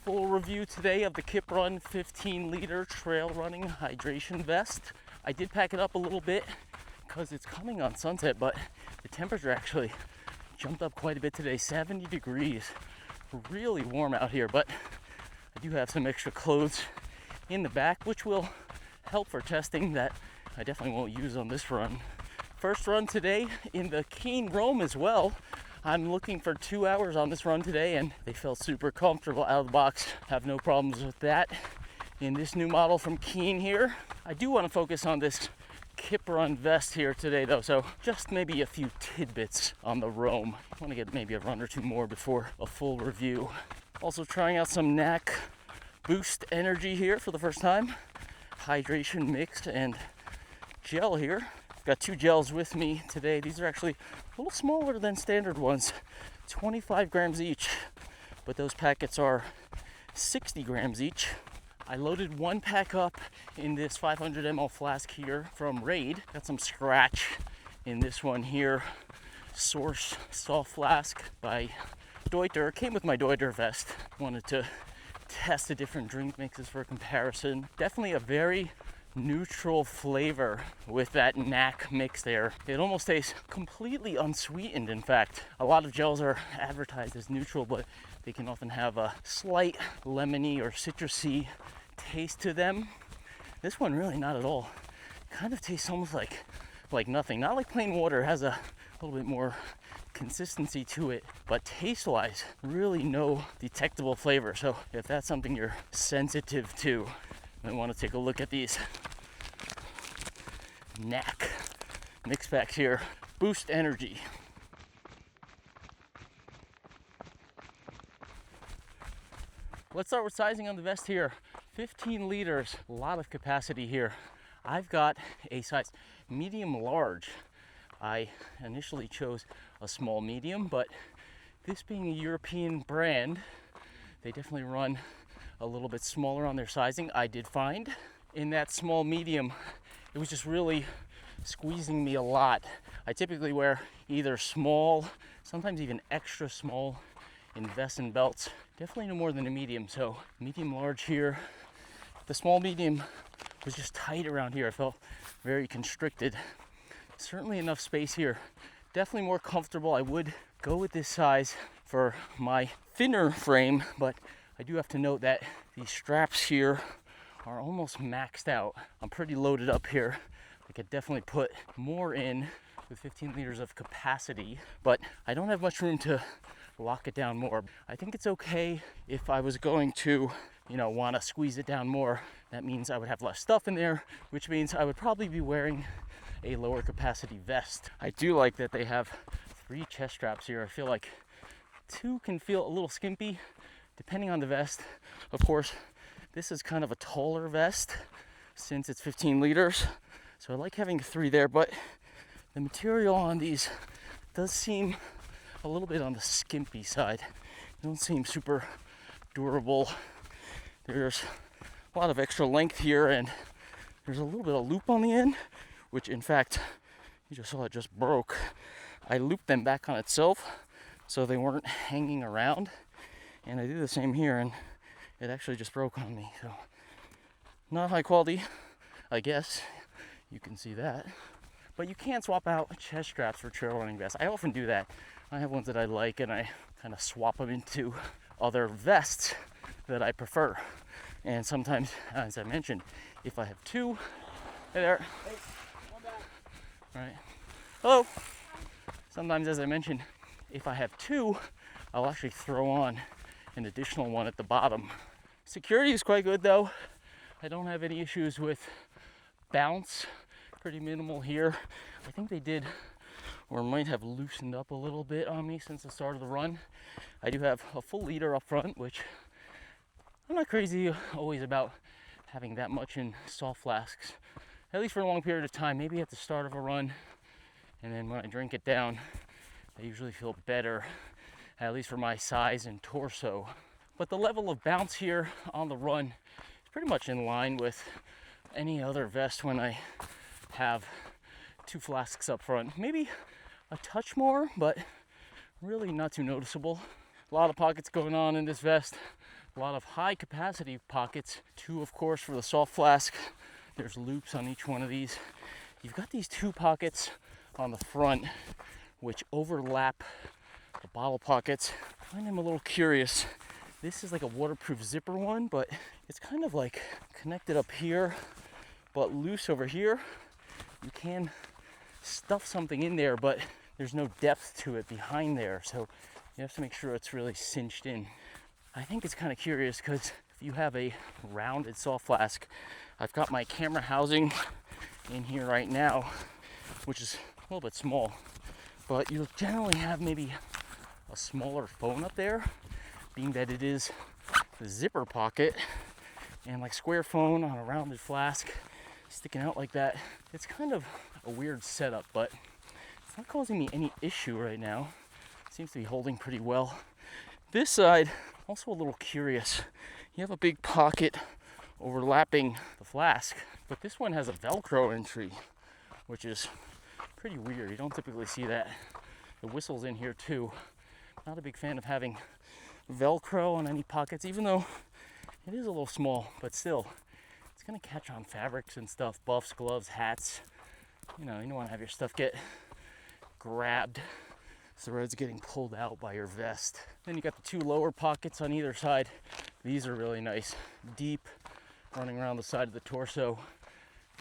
Full review today of the Kiprun 15-liter trail running hydration vest. I did pack it up a little bit because it's coming on sunset, but the temperature actually jumped up quite a bit today, 70 degrees. Really warm out here, but I do have some extra clothes in the back, which will help for testing that I definitely won't use on this run. First run today in the Keen Roam as well. I'm looking for 2 hours on this run today, and they felt super comfortable out of the box. Have no problems with that in this new model from Keen here. I do want to focus on this Kiprun vest here today though, so just maybe a few tidbits on the Roam. I want to get maybe a run or two more before a full review. Also trying out some Näak Boost Energy here for the first time. Hydration mix and gel here. Got 2 gels with me today. These are actually a little smaller than standard ones, 25 grams each, but those packets are 60 grams each. I loaded 1 pack up in this 500 ml flask here from Raid. Got some scratch in this one here. Source soft flask by Deuter. Came with my Deuter vest. Wanted to test the different drink mixes for comparison. Definitely a very neutral flavor with that Näak mix there. It almost tastes completely unsweetened. In fact, a lot of gels are advertised as neutral, but they can often have a slight lemony or citrusy taste to them. This one really not at all. Kind of tastes almost like nothing. Not like plain water. It has a little bit more consistency to it, but taste wise really no detectable flavor. So if that's something you're sensitive to, I want to take a look at these Näak mix packs here. Boost Energy. Let's start with sizing on the vest here. 15 liters, a lot of capacity here. I've got a size medium large. I initially chose a small medium, but this being a European brand, they definitely run a little bit smaller on their sizing. I did find in that small medium, it was just really squeezing me a lot. I typically wear either small, sometimes even extra small in vests and belts. Definitely no more than a medium, so medium large here. The small medium was just tight around here. I felt very constricted. Certainly enough space here. Definitely more comfortable. I would go with this size for my thinner frame, but I do have to note that these straps here are almost maxed out. I'm pretty loaded up here. I could definitely put more in with 15 liters of capacity, but I don't have much room to lock it down more. I think it's okay if I was going to, want to squeeze it down more. That means I would have less stuff in there, which means I would probably be wearing a lower capacity vest. I do like that they have 3 chest straps here. I feel like 2 can feel a little skimpy depending on the vest. Of course, this is kind of a taller vest since it's 15 liters. So I like having 3 there, but the material on these does seem a little bit on the skimpy side. They don't seem super durable. There's a lot of extra length here, and there's a little bit of loop on the end, which in fact, you just saw it just broke. I looped them back on itself so they weren't hanging around. And I did the same here, and it actually just broke on me. So not high quality, I guess. You can see that. But you can swap out chest straps for trail running vests. I often do that. I have ones that I like, and I kind of swap them into other vests that I prefer. And sometimes, as I mentioned, if I have 2, hey there. Hey, come back. All right. Hello. Sometimes, as I mentioned, if I have 2, I'll actually throw on an additional one at the bottom. Security is quite good though. I don't have any issues with bounce. Pretty minimal here. I think they did or might have loosened up a little bit on me since the start of the run. I do have a full liter up front, which I'm not crazy always about having that much in soft flasks, at least for a long period of time. Maybe at the start of a run, and then when I drink it down, I usually feel better, at least for my size and torso. But the level of bounce here on the run is pretty much in line with any other vest when I have 2 flasks up front. Maybe a touch more, but really not too noticeable. A lot of pockets going on in this vest. A lot of high capacity pockets. 2, of course, for the soft flask. There's loops on each one of these. You've got these 2 pockets on the front which overlap the bottle pockets. I find them a little curious. This is like a waterproof zipper one, but it's kind of like connected up here, but loose over here. You can stuff something in there, but there's no depth to it behind there, so you have to make sure it's really cinched in. I think it's kind of curious because if you have a rounded soft flask, I've got my camera housing in here right now, which is a little bit small, but you'll generally have maybe a smaller phone up there, being that it is the zipper pocket, and like square phone on a rounded flask sticking out like that. It's kind of a weird setup, but it's not causing me any issue right now. It seems to be holding pretty well. This side, also a little curious. You have a big pocket overlapping the flask, but this one has a Velcro entry, which is pretty weird. You don't typically see that. The whistle's in here too. Not a big fan of having Velcro on any pockets, even though it is a little small, but still, it's gonna catch on fabrics and stuff, buffs, gloves, hats. You don't wanna have your stuff get grabbed so it's getting pulled out by your vest. Then you got the 2 lower pockets on either side. These are really nice, deep, running around the side of the torso.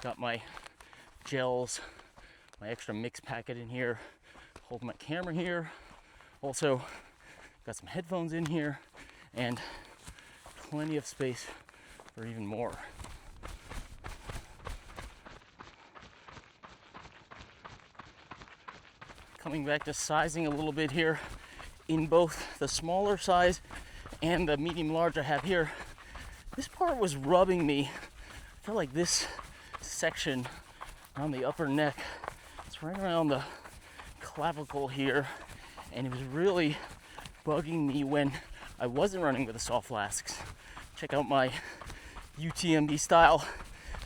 Got my gels, my extra mix packet in here, hold my camera here. Also, got some headphones in here and plenty of space for even more. Coming back to sizing a little bit here, in both the smaller size and the medium large I have here, this part was rubbing me. I felt like this section on the upper neck, it's right around the clavicle here, and it was really bugging me when I wasn't running with the soft flasks. Check out my UTMB style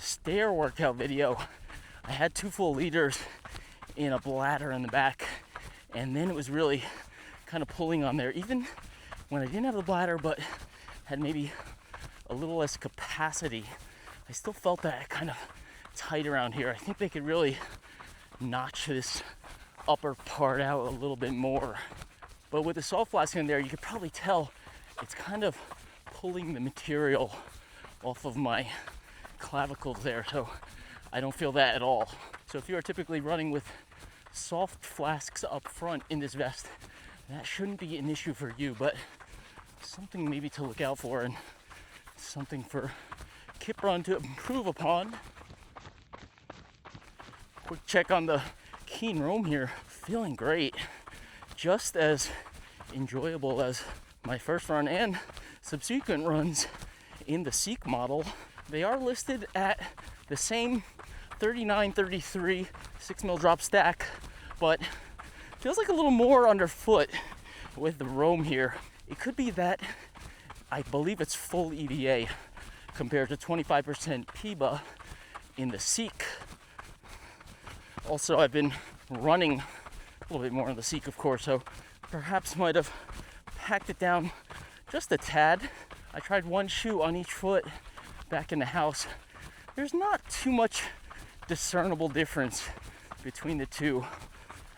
stair workout video. I had 2 full liters in a bladder in the back, and then it was really kind of pulling on there, even when I didn't have the bladder but had maybe a little less capacity. I still felt that kind of tight around here. I think they could really notch this upper part out a little bit more. But with the soft flask in there, you could probably tell it's kind of pulling the material off of my clavicles there, so I don't feel that at all. So if you are typically running with soft flasks up front in this vest, that shouldn't be an issue for you, but something maybe to look out for and something for Kiprun to improve upon. Quick check on the Keen Roam here. Feeling great. Just as enjoyable as my first run and subsequent runs in the Seek model. They are listed at the same 39-33 6mm drop stack, but feels like a little more underfoot with the Roam here. It could be that I believe it's full EVA compared to 25% PIBA in the Seek. Also, I've been running a little bit more on the Seek, of course, so perhaps might have packed it down just a tad. I tried 1 shoe on each foot back in the house. There's not too much discernible difference between the two.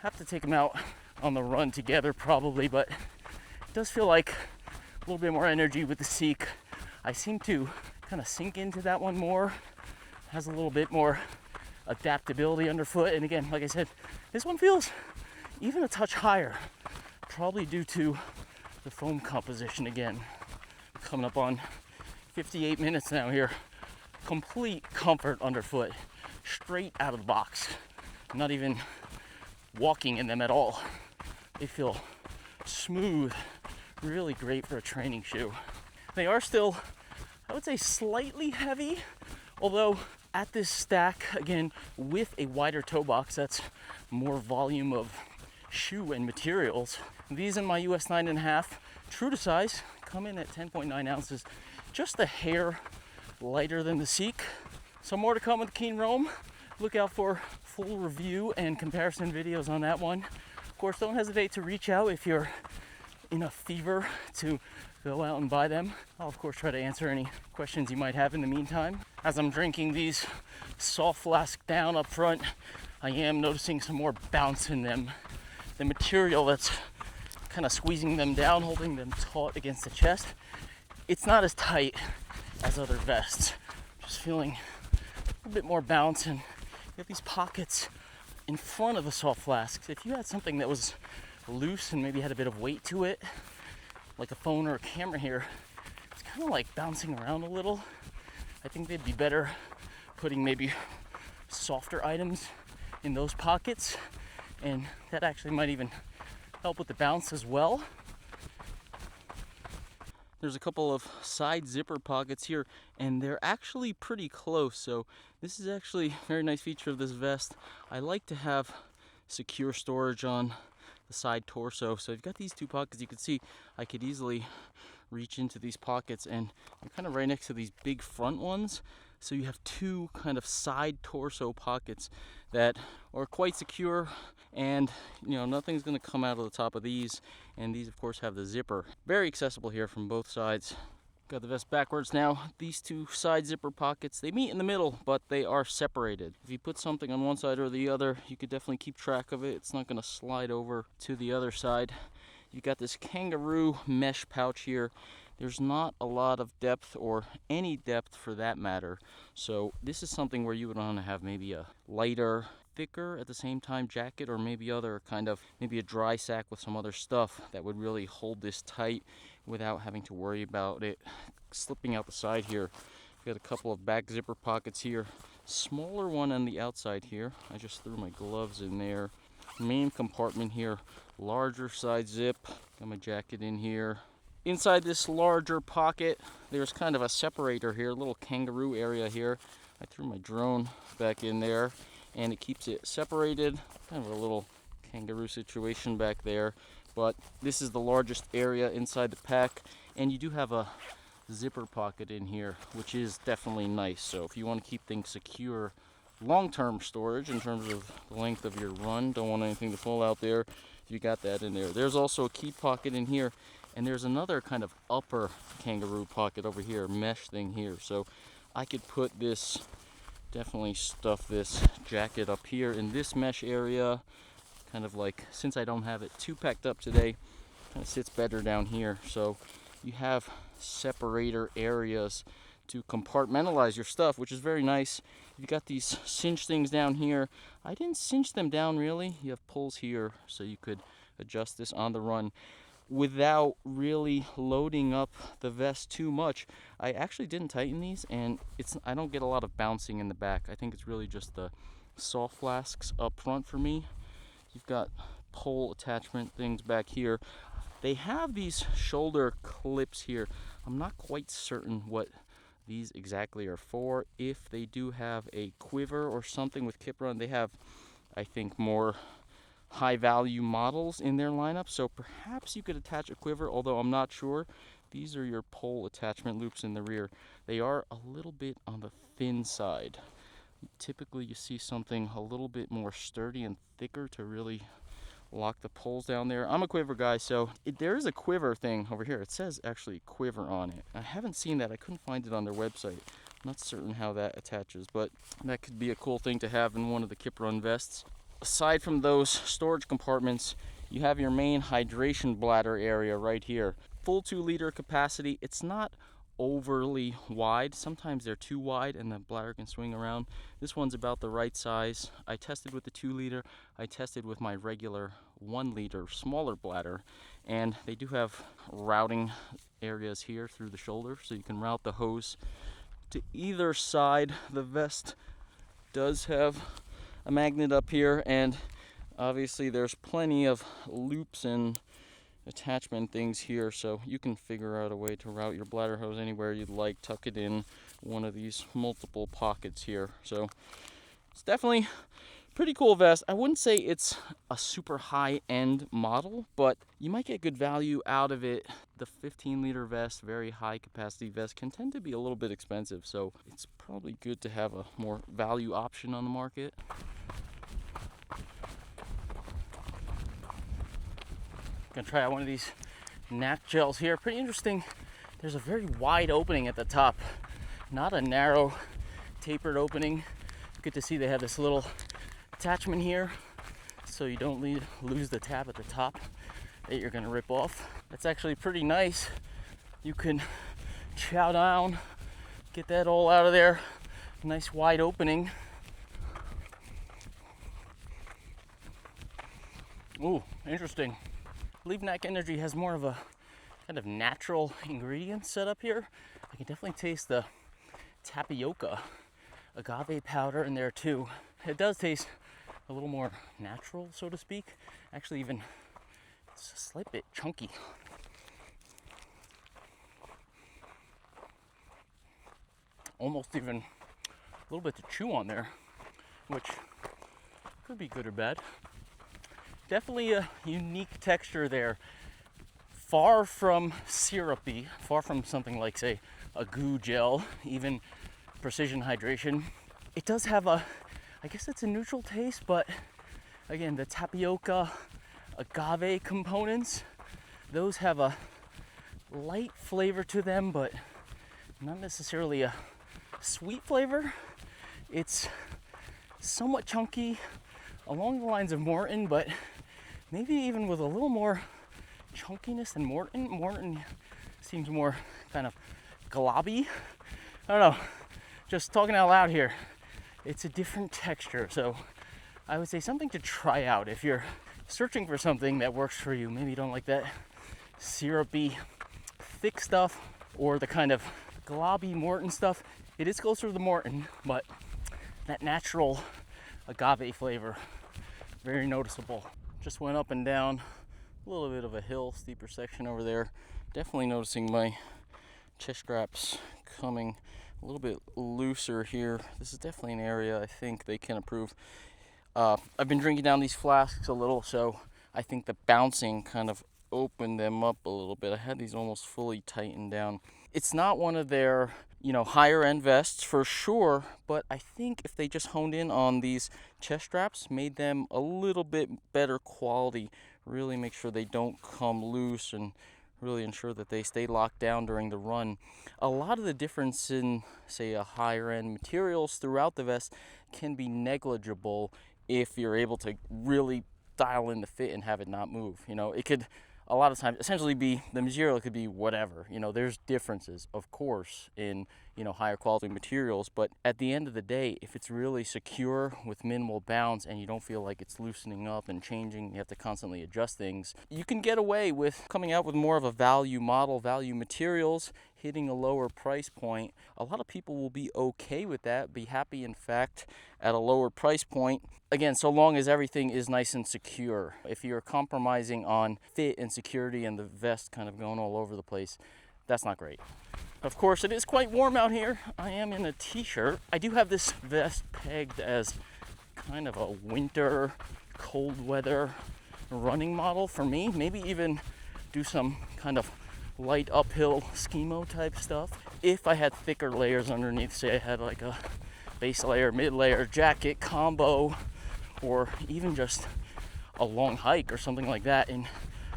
Have to take them out on the run together probably, but it does feel like a little bit more energy with the Seek. I seem to kind of sink into that one more. Has a little bit more adaptability underfoot, and again, like I said, this one feels even a touch higher, probably due to the foam composition again. Coming up on 58 minutes now here. Complete comfort underfoot, straight out of the box. Not even walking in them at all. They feel smooth, really great for a training shoe. They are still, I would say, slightly heavy, although at this stack, again, with a wider toe box, that's more volume of shoe and materials. These in my US 9.5, true to size, come in at 10.9 ounces, just a hair lighter than the Seek. Some more to come with the Keen Roam. Look out for full review and comparison videos on that one. Of course, don't hesitate to reach out if you're in a fever to go out and buy them. I'll of course try to answer any questions you might have in the meantime. As I'm drinking these salt flask down up front, I am noticing some more bounce in them. The material that's kind of squeezing them down, holding them taut against the chest, it's not as tight as other vests. Just feeling a bit more bounce, and you have these pockets in front of the salt flasks. If you had something that was loose and maybe had a bit of weight to it, like a phone or a camera here, it's kind of like bouncing around a little. I think they'd be better putting maybe softer items in those pockets, and that actually might even help with the bounce as well. There's a couple of side zipper pockets here, and they're actually pretty close, so this is actually a very nice feature of this vest. I like to have secure storage on the side torso, so I've got these two pockets. You can see I could easily reach into these pockets, and they're kind of right next to these big front ones, so you have two kind of side torso pockets that are quite secure, and nothing's going to come out of the top of these. And these of course have the zipper. Very accessible here from both sides. Got the vest backwards now. These two side zipper pockets, they meet in the middle, but they are separated. If you put something on one side or the other, you could definitely keep track of it. It's not going to slide over to the other side. You got this kangaroo mesh pouch here. There's not a lot of depth, or any depth for that matter. So this is something where you would want to have maybe a lighter, thicker at the same time jacket, or maybe a dry sack with some other stuff that would really hold this tight without having to worry about it slipping out the side here. Got a couple of back zipper pockets here. Smaller one on the outside here. I just threw my gloves in there. Main compartment here, larger side zip. Got my jacket in here. Inside this larger pocket, there's kind of a separator here, a little kangaroo area here. I threw my drone back in there, and it keeps it separated. Kind of a little kangaroo situation back there. But this is the largest area inside the pack, and you do have a zipper pocket in here, which is definitely nice. So if you want to keep things secure, long-term storage in terms of the length of your run, don't want anything to fall out there, you got that in there. There's also a key pocket in here, and there's another kind of upper kangaroo pocket over here, mesh thing here. So I could put this, definitely stuff this jacket up here in this mesh area, kind of like, since I don't have it too packed up today, kind of sits better down here. So you have separator areas to compartmentalize your stuff, which is very nice. You got these cinch things down here. I didn't cinch them down really. You have pulls here, so you could adjust this on the run without really loading up the vest too much. I actually didn't tighten these, and I don't get a lot of bouncing in the back. I think it's really just the salt flasks up front for me. You've got pole attachment things back here. They have these shoulder clips here. I'm not quite certain what these exactly are for. If they do have a quiver or something with Kiprun, they have, I think, more high value models in their lineup, so perhaps you could attach a quiver, although I'm not sure. These are your pole attachment loops in the rear. They are a little bit on the thin side. Typically you see something a little bit more sturdy and thicker to really lock the poles down there. I'm a quiver guy, so there is a quiver thing over here. It says actually quiver on it. I haven't seen that. I couldn't find it on their website. I'm not certain how that attaches, but that could be a cool thing to have in one of the Kiprun vests. Aside from those storage compartments, you have your main hydration bladder area right here. Full 2-liter capacity. It's not overly wide. Sometimes they're too wide and the bladder can swing around. This one's about the right size. I tested with the 2-liter. I tested with my regular 1-liter smaller bladder, and they do have routing areas here through the shoulder, so you can route the hose to either side. The vest does have a magnet up here, and obviously there's plenty of loops and attachment things here, so you can figure out a way to route your bladder hose anywhere you'd like. Tuck it in one of these multiple pockets here. So it's definitely pretty cool vest. I wouldn't say it's a super high-end model, but you might get good value out of it. The 15-liter vest, very high capacity vest, can tend to be a little bit expensive, so it's probably good to have a more value option on the market. Gonna try out one of these Näak gels here. Pretty interesting. There's a very wide opening at the top, not a narrow tapered opening. Good to see they have this little attachment here so you don't lose the tab at the top that you're going to rip off. That's actually pretty nice. You can chow down, get that all out of there. Nice wide opening. Ooh, interesting. I believe Näak Energy has more of a kind of natural ingredient set up here. I can definitely taste the tapioca, agave powder in there too. It does taste a little more natural, so to speak. Actually, even it's a slight bit chunky. Almost even a little bit to chew on there, which could be good or bad. Definitely a unique texture there. Far from syrupy, far from something like, say, a goo gel, even precision hydration. It does have a, I guess it's a neutral taste, but again, the tapioca, agave components, those have a light flavor to them, but not necessarily a sweet flavor. It's somewhat chunky, along the lines of Morton, but maybe even with a little more chunkiness than Morton. Morton seems more kind of globby. I don't know, just talking out loud here. It's a different texture, so I would say something to try out if you're searching for something that works for you. Maybe you don't like that syrupy, thick stuff or the kind of globby Morton stuff. It is closer to the Morton, but that natural agave flavor, very noticeable. Just went up and down a little bit of a hill, steeper section over there. Definitely noticing my chest straps coming a little bit looser here. This is definitely an area I think they can improve. I've been drinking down these flasks a little, so I think the bouncing kind of opened them up a little bit. I had these almost fully tightened down. It's not one of their, higher end vests for sure, but I think if they just honed in on these chest straps, made them a little bit better quality, really make sure they don't come loose and really ensure that they stay locked down during the run. A lot of the difference in, say, a higher end materials throughout the vest can be negligible if you're able to really dial in the fit and have it not move. It could a lot of times essentially be, the material could be whatever. There's differences, of course, in higher quality materials, but at the end of the day, if it's really secure with minimal bounce and you don't feel like it's loosening up and changing, you have to constantly adjust things, you can get away with coming out with more of a value model, value materials, hitting a lower price point. A lot of people will be okay with that, be happy, in fact, at a lower price point. Again, so long as everything is nice and secure. If you're compromising on fit and security and the vest kind of going all over the place, that's not great. Of course, it is quite warm out here. I am in a t-shirt. I do have this vest pegged as kind of a winter, cold weather running model for me. Maybe even do some kind of light uphill schemo type stuff. If I had thicker layers underneath, say I had like a base layer, mid layer, jacket combo, or even just a long hike or something like that in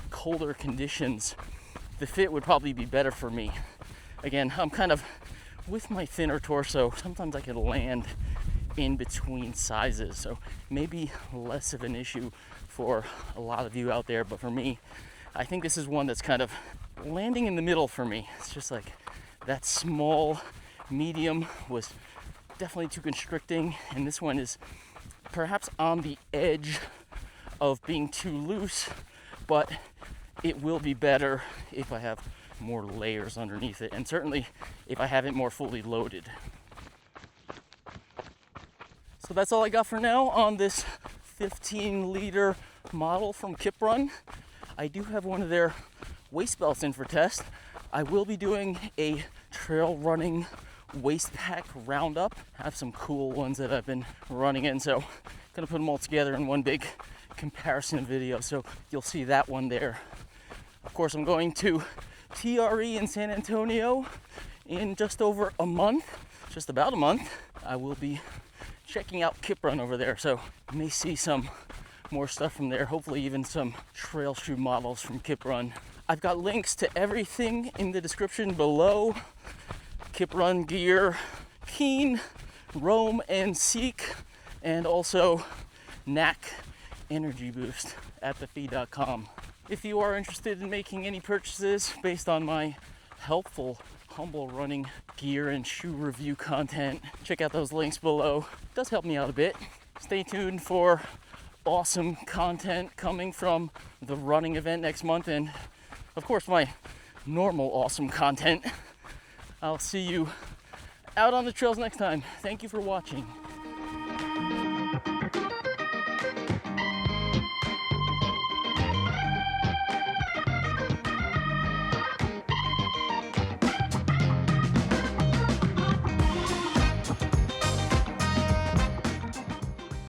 colder conditions, the fit would probably be better for me. Again, I'm kind of, with my thinner torso, sometimes I can land in between sizes, so maybe less of an issue for a lot of you out there, but for me, I think this is one that's kind of landing in the middle for me. It's just like that small medium was definitely too constricting, and this one is perhaps on the edge of being too loose, but it will be better if I have more layers underneath it, and certainly if I have it more fully loaded. So that's all I got for now on this 15-liter model from Kiprun. I do have one of their waist belts in for test. I will be doing a trail running waist pack roundup. I have some cool ones that I've been running in, so I'm gonna put them all together in one big comparison video, so you'll see that one there. Of course, I'm going to TRE in San Antonio in just over a month, just about a month. I will be checking out Kiprun over there, so you may see some more stuff from there. Hopefully even some trail shoe models from Kiprun. I've got links to everything in the description below. Kiprun gear, Keen, Roam, and Seek, and also Näak Energy Boost at thefeed.com. If you are interested in making any purchases based on my helpful, humble running gear and shoe review content, check out those links below. It does help me out a bit. Stay tuned for awesome content coming from the running event next month, and of course my normal awesome content. I'll see you out on the trails next time. Thank you for watching.